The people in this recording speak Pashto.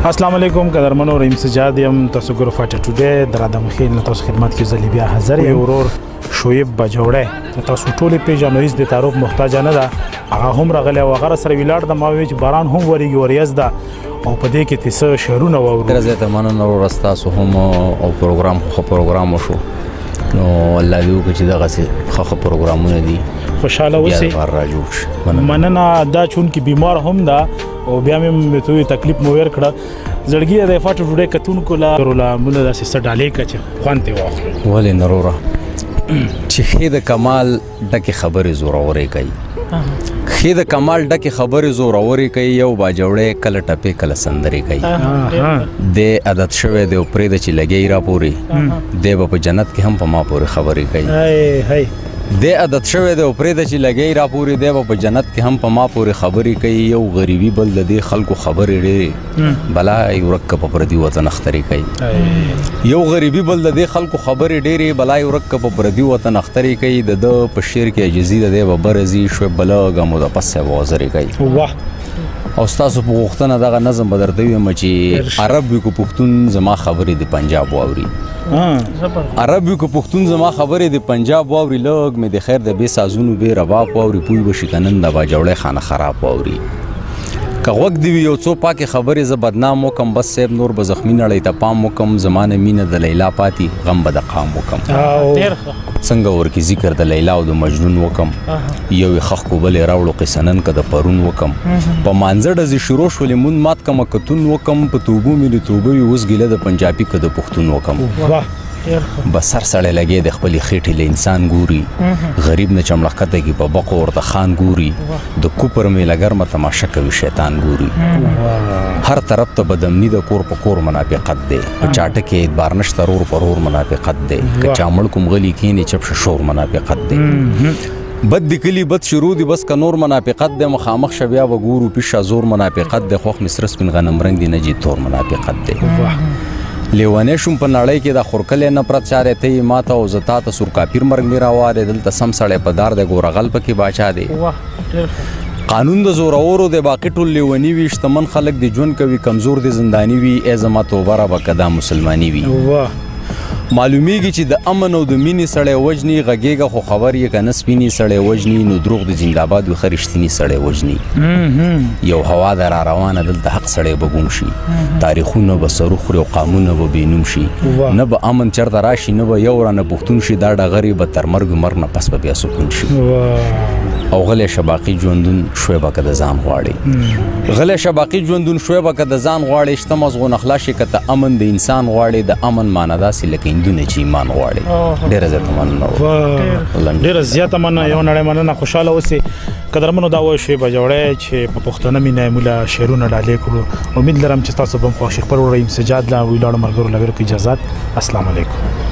السلام علیکم قدرمنو رحیم سجاد یم تاسو ګورئ فاټا ټوډے د رادم خیل نه تاسو خدمت کې زلی بیا حاضر یم ورور شعیب بجوړی تاسو ټول پیژنئ هیڅ د تعارف محتاج نه ده هغه هم راغلی او هغه سره ویلاړ د ما وی چې باران هم وریږي وریځ ده او په دې کې تاسو شهرونه وورو درځه ته مننه ورستا سو هم او پروګرام شو نو الله دې وکړي چې دغه څه خخ پروګرامونه دي خوشاله اوسئ مننه دا چون کې بیمار هم ده او بیا مې ته تکلیف مو ور کړه زړګي د فاټو ټوډے کتون کولا موږ د سیسټ ډالې کچ خوانته واخلو ولې نروره چې خې د کمال ډکه خبره زورورې کوي خې د کمال ډکه خبره زورورې کوي یو باجوړې کله ټپې کله سندري کوي د عادت شوه د پرې د چې لګي را پوري د په جنت کې هم په ما پوري خبرې کوي هاي د عادت شوه د پرې د چې لګي را پوري د په جنت کې هم په ما پوري خبرې کوي یو غریبي بل د خلکو خبرې ډېرې بلا یو رکب پر دی وطن اختري کوي یو غریبي بل د خلکو خبرې ډېرې بلا یو رکب پر دی وطن اختري کوي د په شعر کې جزیره د برزي شو بلغه مو د پسه وازري کوي واه او تاسو په وختونه دغه نظم بدرته وي چې عرب کو پښتون زما خبرې د پنجاب واوري عرب کو پښتون زما خبرې د پنجاب واوري لوګ مې د خیر د بي سازونو به رباب واوري پوي بشي کنن د باجوړې خانه خراب واوري که وخت دی یو څو پاکه خبرې ز بدنام وکم بس سیب نور به زخمی نړۍ ته پام وکم زمانه مینه د لیلا پاتی غم به د قام وکم څنګه ورکی ذکر د لیلا او د مجنون وکم یو خخ کو بل راوړو قسنن ک د پرون وکم په مانزړه ز شروع شولې مون مات کم کتون وکم په توبو مې توبه وس ګله د پنجابي ک د پښتون وکم بسر سړی لګي د خپل خېټې له انسان ګوري غریب نه چمړکته کې په بقو ورته خان ګوري د کوپر مې لګر ما تماشا کوي شیطان ګوري هر طرف ته بدمنی د کور په کور منافقت دی په چاټه کې اعتبار نشته رور پرور منافقت دی که چامل کوم غلی کینې چپ شور منافقت دی بد دکلی بد شروع دی بس کا نور منافقت دی مخامخ شبیا و ګورو پیشا زور منافقت دی خوخ مصرس بن غنم رنگ دی نجی تور منافقت دی لیوانه شوم په نړۍ کې د خورکلې نه پرچارې ته ماته او زتا ته سور کافر مرګ میرا واره دلته سم سړې په دار د ګورغل پکې باچا دی قانون د زور اورو د باقی ټول لیونی وي شتمن خلک د جون کوي کمزور د زندانی وي ای زما توبه را وکدا مسلمانی وي معلومیږي چې د امن او د مینې سړی وجني غږیږي خو خبر یې کنه سپینی سړی وجني نو دروغ د زنده‌باد و خرشتنی سړی وجني یو هوا در روانه دلته حق سړی بګون شي تاریخونه به سرخ او قانونه به بینوم شي نه به امن چرته راشي نه به یو رانه پښتون شي دا د غریب تر مرګ نه پس به بیا سکون شي او غلې شباقي ژوندون شويبه کده ځان غواړي غلې شباقي ژوندون شويبه کده ځان غواړي شته مزغون اخلاص کته امن د انسان غواړي د امن معنی دا سي لکه دونه چې ایمان غواړي ډېر زیات مننه ډېر زیات مننه یو نړۍ مننه خوشاله اوسئ قدرمنو دا وایي شعیب بجوړی چې په پښتنه مینه مولا شعرونه ډالې کړو امید لرم چې تاسو به خوښ خبر وریم سجاد لا ویلاړ مرګرو لګرو کې اجازه السلام علیکم